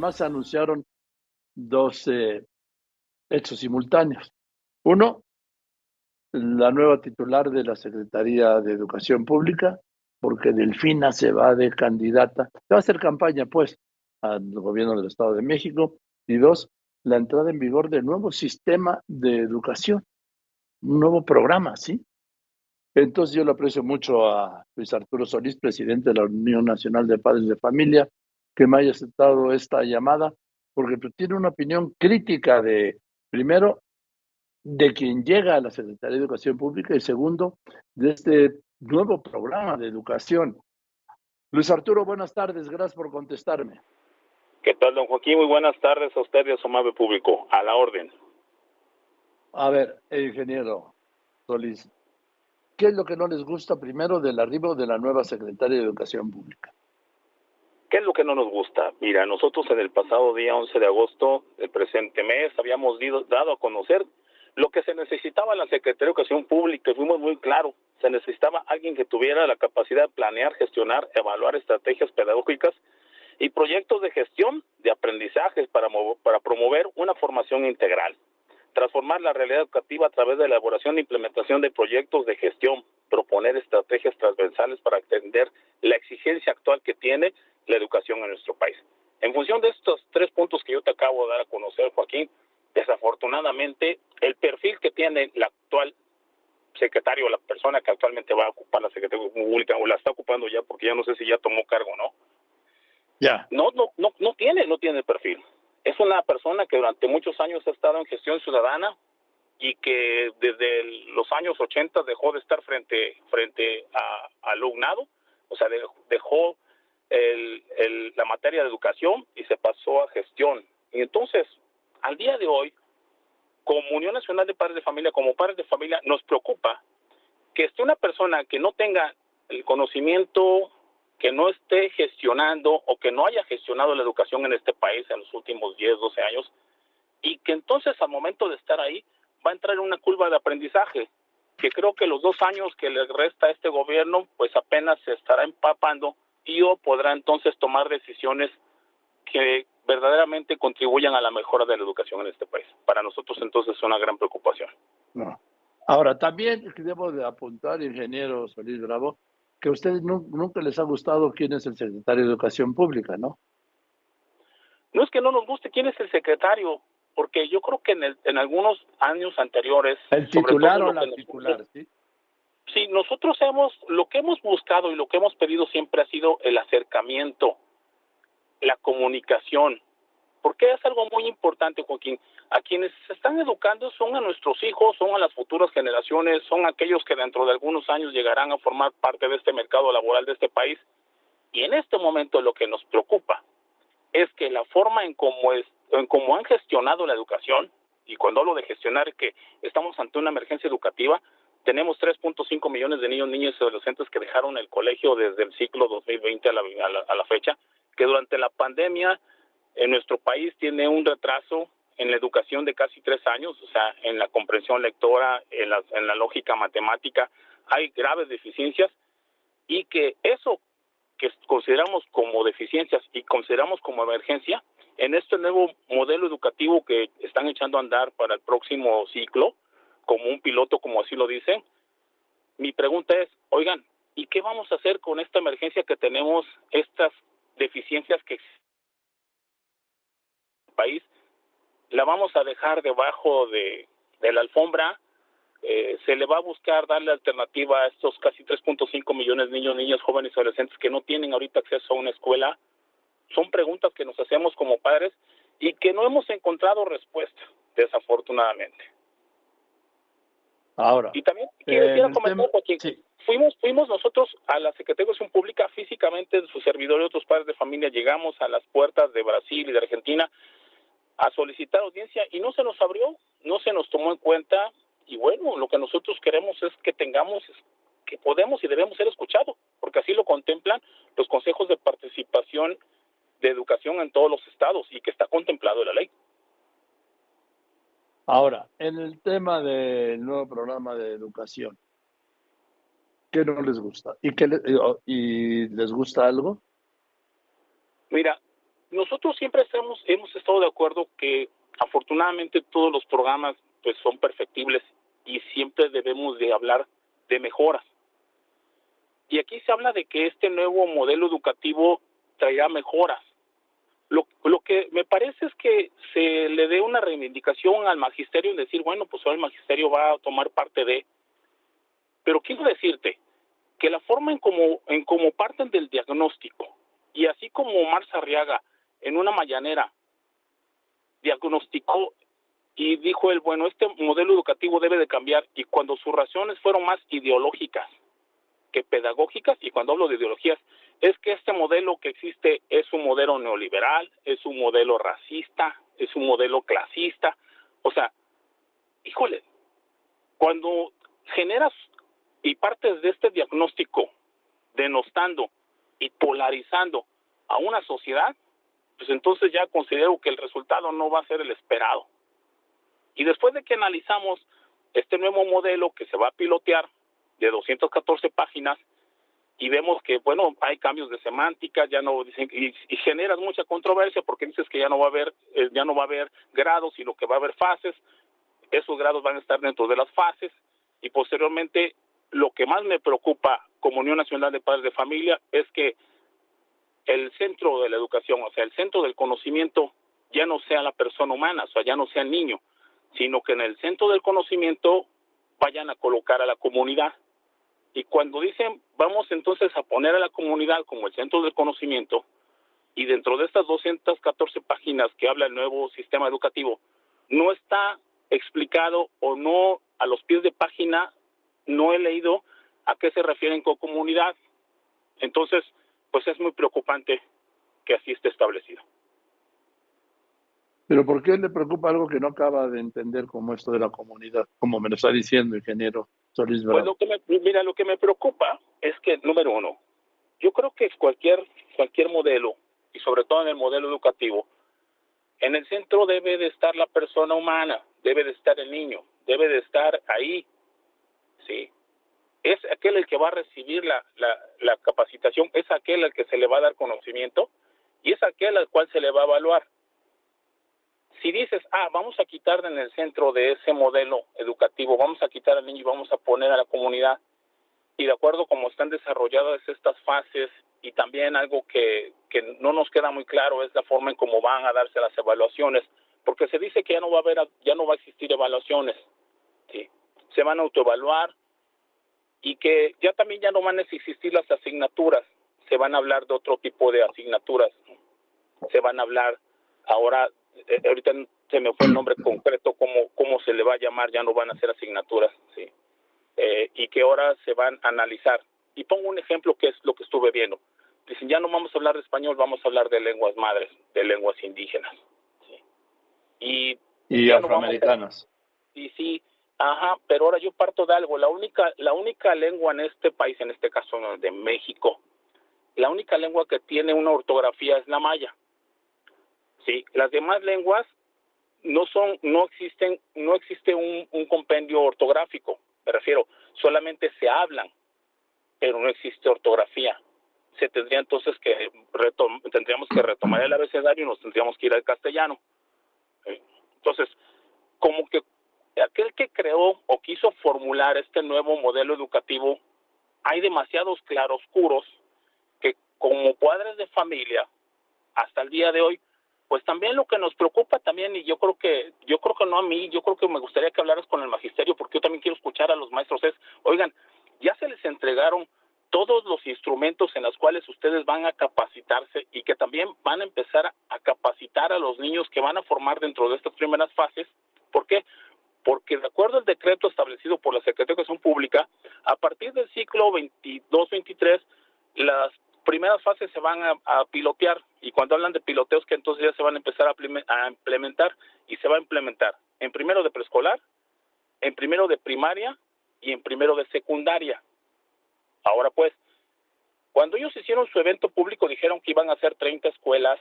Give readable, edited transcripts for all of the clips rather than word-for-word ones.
Además, se anunciaron dos hechos simultáneos. Uno, la nueva titular de la Secretaría de Educación Pública, porque Delfina se va de candidata, se va a hacer campaña, pues, al gobierno del Estado de México. Y dos, la entrada en vigor del nuevo sistema de educación, un nuevo programa, ¿sí? Entonces yo le aprecio mucho a Luis Arturo Solís, presidente de la Unión Nacional de Padres de Familia, que me haya aceptado esta llamada, porque tiene una opinión crítica de, primero, de quien llega a la Secretaría de Educación Pública y segundo, de este nuevo programa de educación. Luis Arturo, buenas tardes, gracias por contestarme. ¿Qué tal, don Joaquín? Muy buenas tardes a usted y a su amable público. A la orden. A ver, ingeniero Solís, ¿qué es lo que no les gusta primero del arribo de la nueva Secretaria de Educación Pública? ¿Qué es lo que no nos gusta? Mira, nosotros en el pasado día 11 de agosto del presente mes habíamos dado a conocer lo que se necesitaba en la Secretaría de Educación Pública y fuimos muy claros. Se necesitaba alguien que tuviera la capacidad de planear, gestionar, evaluar estrategias pedagógicas y proyectos de gestión de aprendizajes para promover una formación integral. Transformar la realidad educativa a través de la elaboración e implementación de proyectos de gestión, proponer estrategias transversales para atender la exigencia actual que tiene la educación en nuestro país. En función de estos 3 puntos que yo te acabo de dar a conocer, Joaquín, desafortunadamente el perfil que tiene la actual secretario, la persona que actualmente va a ocupar la Secretaría Pública, o la está ocupando ya porque ya no sé si ya tomó cargo o no, no tiene perfil. Es una persona que durante muchos años ha estado en gestión ciudadana y que desde los años 80 dejó de estar frente al alumnado, o sea, dejó la materia de educación y se pasó a gestión. Y entonces, al día de hoy, como Unión Nacional de Padres de Familia, como padres de familia, nos preocupa que esté una persona que no tenga el conocimiento, que no esté gestionando o que no haya gestionado la educación en este país en los últimos 10, 12 años, y que entonces al momento de estar ahí va a entrar en una curva de aprendizaje, que creo que los 2 años que le resta a este gobierno, pues apenas se estará empapando y o podrá entonces tomar decisiones que verdaderamente contribuyan a la mejora de la educación en este país. Para nosotros entonces es una gran preocupación. No. Ahora, también debo de apuntar, ingeniero Solís Bravo, que a ustedes nunca les ha gustado quién es el secretario de Educación Pública, ¿no? No es que no nos guste quién es el secretario, porque yo creo que en algunos años anteriores, El sobre titular todo o lo que la titular, ¿sí? sí, nosotros lo que hemos buscado y lo que hemos pedido siempre ha sido el acercamiento, la comunicación, porque es algo muy importante, Joaquín. A quienes se están educando son a nuestros hijos, son a las futuras generaciones, son aquellos que dentro de algunos años llegarán a formar parte de este mercado laboral de este país. Y en este momento lo que nos preocupa es que la forma en cómo han gestionado la educación, y cuando hablo de gestionar es que estamos ante una emergencia educativa, tenemos 3.5 millones de niños, niñas y adolescentes que dejaron el colegio desde el ciclo 2020 a la fecha, que durante la pandemia en nuestro país tiene un retraso en la educación de casi 3 años, o sea, en la comprensión lectora, en la lógica matemática, hay graves deficiencias y que eso que consideramos como deficiencias y consideramos como emergencia, en este nuevo modelo educativo que están echando a andar para el próximo ciclo, como un piloto, como así lo dicen, mi pregunta es, oigan, ¿y qué vamos a hacer con esta emergencia que tenemos, estas deficiencias que existen en el país? ¿La vamos a dejar debajo de la alfombra? Se le va a buscar darle alternativa a estos casi 3.5 millones de niños, niñas, jóvenes y adolescentes que no tienen ahorita acceso a una escuela. Son preguntas que nos hacemos como padres y que no hemos encontrado respuesta, desafortunadamente. Ahora, y también quiero comentar, porque sí. fuimos nosotros a la Secretaría de Educación Pública físicamente, su servidor y otros padres de familia, llegamos a las puertas de Brasil y de Argentina a solicitar audiencia y no se nos abrió, no se nos tomó en cuenta. Y bueno, lo que nosotros queremos es que que podemos y debemos ser escuchados, porque así lo contemplan los consejos de participación de educación en todos los estados y que está contemplado en la ley. Ahora, en el tema del nuevo programa de educación, ¿qué no les gusta? ¿Y les gusta algo? Mira, nosotros siempre hemos estado de acuerdo que afortunadamente todos los programas pues son perfectibles y siempre debemos de hablar de mejoras. Y aquí se habla de que este nuevo modelo educativo traerá mejoras. Lo que me parece es que se le dé una reivindicación al magisterio en decir, bueno, pues ahora el magisterio va a tomar parte de... Pero quiero decirte que la forma en cómo parten del diagnóstico, y así como Omar Sarriaga en una mañanera diagnosticó y dijo él, bueno, este modelo educativo debe de cambiar, y cuando sus razones fueron más ideológicas que pedagógicas, y cuando hablo de ideologías, es que este modelo que existe es un modelo neoliberal, es un modelo racista, es un modelo clasista. O sea, híjole, cuando generas y partes de este diagnóstico denostando y polarizando a una sociedad, pues entonces ya considero que el resultado no va a ser el esperado. Y después de que analizamos este nuevo modelo que se va a pilotear de 214 páginas, y vemos que, bueno, hay cambios de semántica, ya no dicen, y generas mucha controversia porque dices que ya no va a haber grados, sino que va a haber fases. Esos grados van a estar dentro de las fases, y posteriormente lo que más me preocupa como Unión Nacional de Padres de Familia es que el centro de la educación, o sea, el centro del conocimiento ya no sea la persona humana, o sea, ya no sea el niño, sino que en el centro del conocimiento vayan a colocar a la comunidad. Y cuando dicen, vamos entonces a poner a la comunidad como el centro del conocimiento, y dentro de estas 214 páginas que habla el nuevo sistema educativo, no está explicado, o no, a los pies de página, no he leído a qué se refieren con comunidad. Entonces, pues es muy preocupante que así esté establecido. Pero ¿por qué le preocupa algo que no acaba de entender como esto de la comunidad, como me lo está diciendo el ingeniero Solís Pues Bravo? lo que me preocupa es que, número uno, yo creo que cualquier modelo, y sobre todo en el modelo educativo, en el centro debe de estar la persona humana, debe de estar el niño, debe de estar ahí, ¿sí? Es aquel el que va a recibir la capacitación, es aquel al que se le va a dar conocimiento, y es aquel al cual se le va a evaluar. Si dices, vamos a quitar en el centro de ese modelo educativo, vamos a quitar al niño y vamos a poner a la comunidad, y de acuerdo como están desarrolladas estas fases, y también algo que no nos queda muy claro es la forma en cómo van a darse las evaluaciones, porque se dice que ya no va a existir evaluaciones, ¿sí? Se van a autoevaluar, y que ya no van a existir las asignaturas, se van a hablar de otro tipo de asignaturas, se van a hablar ahora, ahorita se me fue el nombre concreto, cómo se le va a llamar, ya no van a ser asignaturas, ¿sí? Y que ahora se van a analizar. Y pongo un ejemplo que es lo que estuve viendo. Dicen, ya no vamos a hablar de español, vamos a hablar de lenguas madres, de lenguas indígenas, ¿sí? Y Ya no vamos a... afroamericanas. Y sí, pero ahora yo parto de algo. La única lengua en este país, en este caso de México, la única lengua que tiene una ortografía es la maya, ¿sí? Las demás lenguas no existe un compendio ortográfico, me refiero, solamente se hablan, pero no existe ortografía. Se tendría entonces que tendríamos que retomar el abecedario y nos tendríamos que ir al castellano. Entonces, como que aquel que creó o quiso formular este nuevo modelo educativo, hay demasiados claroscuros que como padres de familia, hasta el día de hoy, pues también lo que nos preocupa también, y yo creo que no a mí, yo creo que me gustaría que hablaras con el magisterio, porque yo también quiero escuchar a los maestros, oigan, ya se les entregaron todos los instrumentos en los cuales ustedes van a capacitarse, y que también van a empezar a capacitar a los niños que van a formar dentro de estas primeras fases. ¿Por qué? Porque de acuerdo al decreto establecido por la Secretaría de Educación Pública, a partir del ciclo 22-23, las primeras fases se van a pilotear, y cuando hablan de piloteos, que entonces ya se van a empezar a implementar, y se va a implementar en primero de preescolar, en primero de primaria y en primero de secundaria. Ahora pues, cuando ellos hicieron su evento público, dijeron que iban a hacer 30 escuelas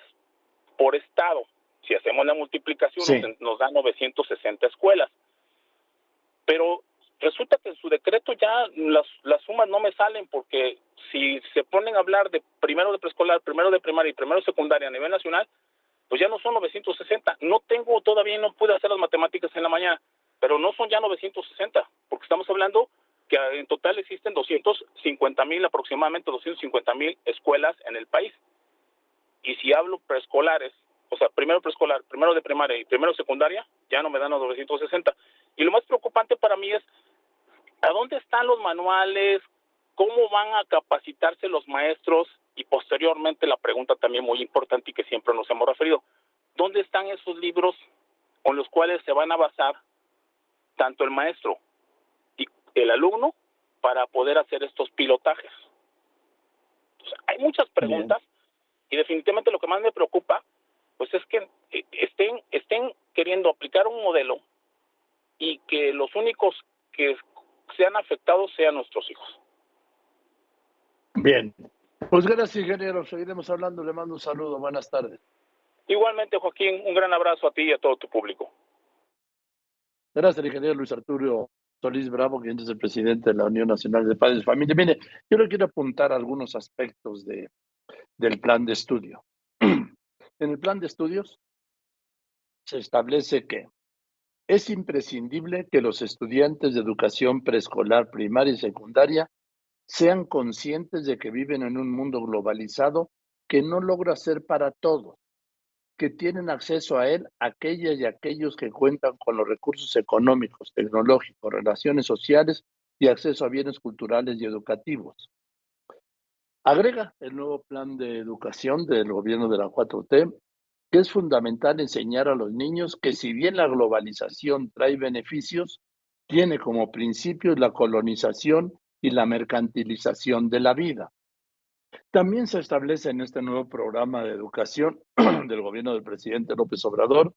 por estado. Si hacemos la multiplicación, Sí. nos da 960 escuelas. Pero resulta que en su decreto ya las sumas no me salen, porque si se ponen a hablar de primero de preescolar, primero de primaria y primero de secundaria a nivel nacional, pues ya no son 960. No tengo todavía, no pude hacer las matemáticas en la mañana, pero no son ya 960, porque estamos hablando que en total existen 250,000, aproximadamente 250,000 escuelas en el país. Y si hablo preescolares, o sea, primero preescolar, primero de primaria y primero de secundaria, ya no me dan los 960. Y lo más preocupante para mí es, ¿a dónde están los manuales? ¿Cómo van a capacitarse los maestros? Y posteriormente la pregunta también muy importante y que siempre nos hemos referido, ¿dónde están esos libros con los cuales se van a basar tanto el maestro y el alumno para poder hacer estos pilotajes? Entonces, hay muchas preguntas. Bien. Y definitivamente lo que más me preocupa pues es que estén queriendo aplicar un modelo y que los únicos que sean afectados sean nuestros hijos. Bien, pues gracias, ingeniero, seguiremos hablando, le mando un saludo, buenas tardes. Igualmente, Joaquín, un gran abrazo a ti y a todo tu público. Gracias, ingeniero Luis Arturo Solís Bravo, quien es el presidente de la Unión Nacional de Padres de Familia. Mire, yo le quiero apuntar algunos aspectos del plan de estudio. En el plan de estudios se establece que es imprescindible que los estudiantes de educación preescolar, primaria y secundaria sean conscientes de que viven en un mundo globalizado que no logra ser para todos, que tienen acceso a él aquellas y aquellos que cuentan con los recursos económicos, tecnológicos, relaciones sociales y acceso a bienes culturales y educativos. Agrega el nuevo plan de educación del gobierno de la 4T que es fundamental enseñar a los niños que si bien la globalización trae beneficios, tiene como principio la colonización y la mercantilización de la vida. También se establece en este nuevo programa de educación del gobierno del presidente López Obrador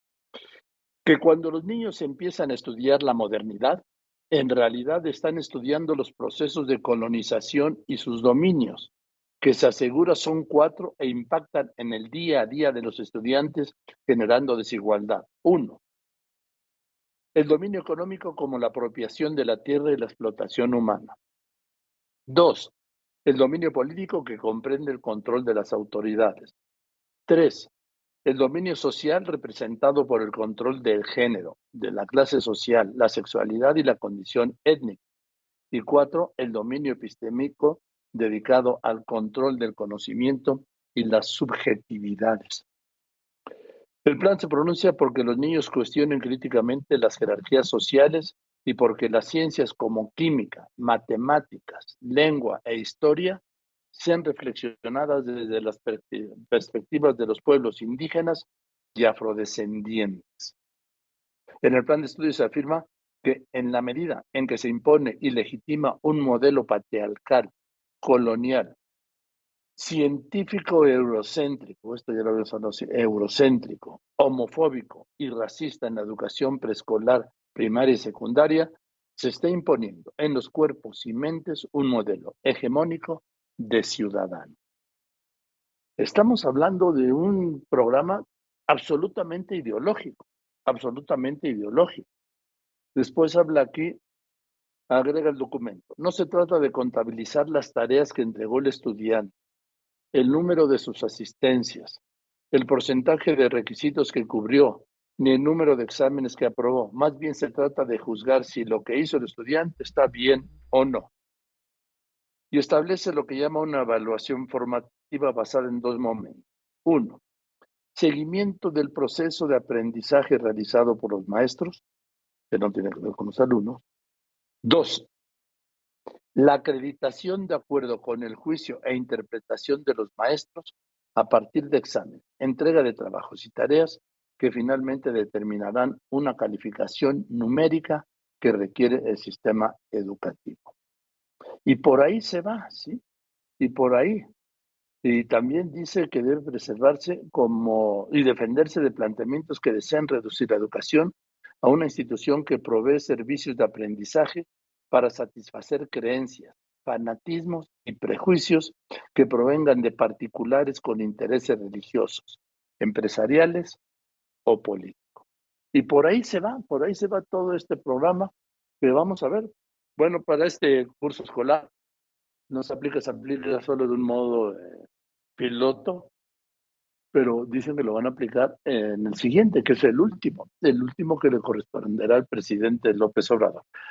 que cuando los niños empiezan a estudiar la modernidad, en realidad están estudiando los procesos de colonización y sus dominios, que se asegura son 4 e impactan en el día a día de los estudiantes, generando desigualdad. 1. El dominio económico como la apropiación de la tierra y la explotación humana. 2. El dominio político que comprende el control de las autoridades. 3. El dominio social representado por el control del género, de la clase social, la sexualidad y la condición étnica. Y 4. El dominio epistémico dedicado al control del conocimiento y las subjetividades. El plan se pronuncia porque los niños cuestionen críticamente las jerarquías sociales y porque las ciencias como química, matemáticas, lengua e historia sean reflexionadas desde las perspectivas de los pueblos indígenas y afrodescendientes. En el plan de estudio se afirma que en la medida en que se impone y legitima un modelo patriarcal, colonial, científico eurocéntrico, esto ya lo habíamos hablado, eurocéntrico, homofóbico y racista en la educación preescolar, primaria y secundaria, se está imponiendo en los cuerpos y mentes un modelo hegemónico de ciudadano. Estamos hablando de un programa absolutamente ideológico, absolutamente ideológico. Después habla aquí, agrega el documento. No se trata de contabilizar las tareas que entregó el estudiante, el número de sus asistencias, el porcentaje de requisitos que cubrió, ni el número de exámenes que aprobó. Más bien se trata de juzgar si lo que hizo el estudiante está bien o no. Y establece lo que llama una evaluación formativa basada en 2 momentos. 1. Seguimiento del proceso de aprendizaje realizado por los maestros, que no tiene que ver con los alumnos. 2. La acreditación de acuerdo con el juicio e interpretación de los maestros a partir de examen, entrega de trabajos y tareas que finalmente determinarán una calificación numérica que requiere el sistema educativo. Y por ahí se va, ¿sí? Y por ahí. Y también dice que debe preservarse y defenderse de planteamientos que desean reducir la educación a una institución que provee servicios de aprendizaje para satisfacer creencias, fanatismos y prejuicios que provengan de particulares con intereses religiosos, empresariales o políticos. Y por ahí se va todo este programa que vamos a ver. Bueno, para este curso escolar no se aplica solo de un modo piloto, pero dicen que lo van a aplicar en el siguiente, que es el último que le corresponderá al presidente López Obrador.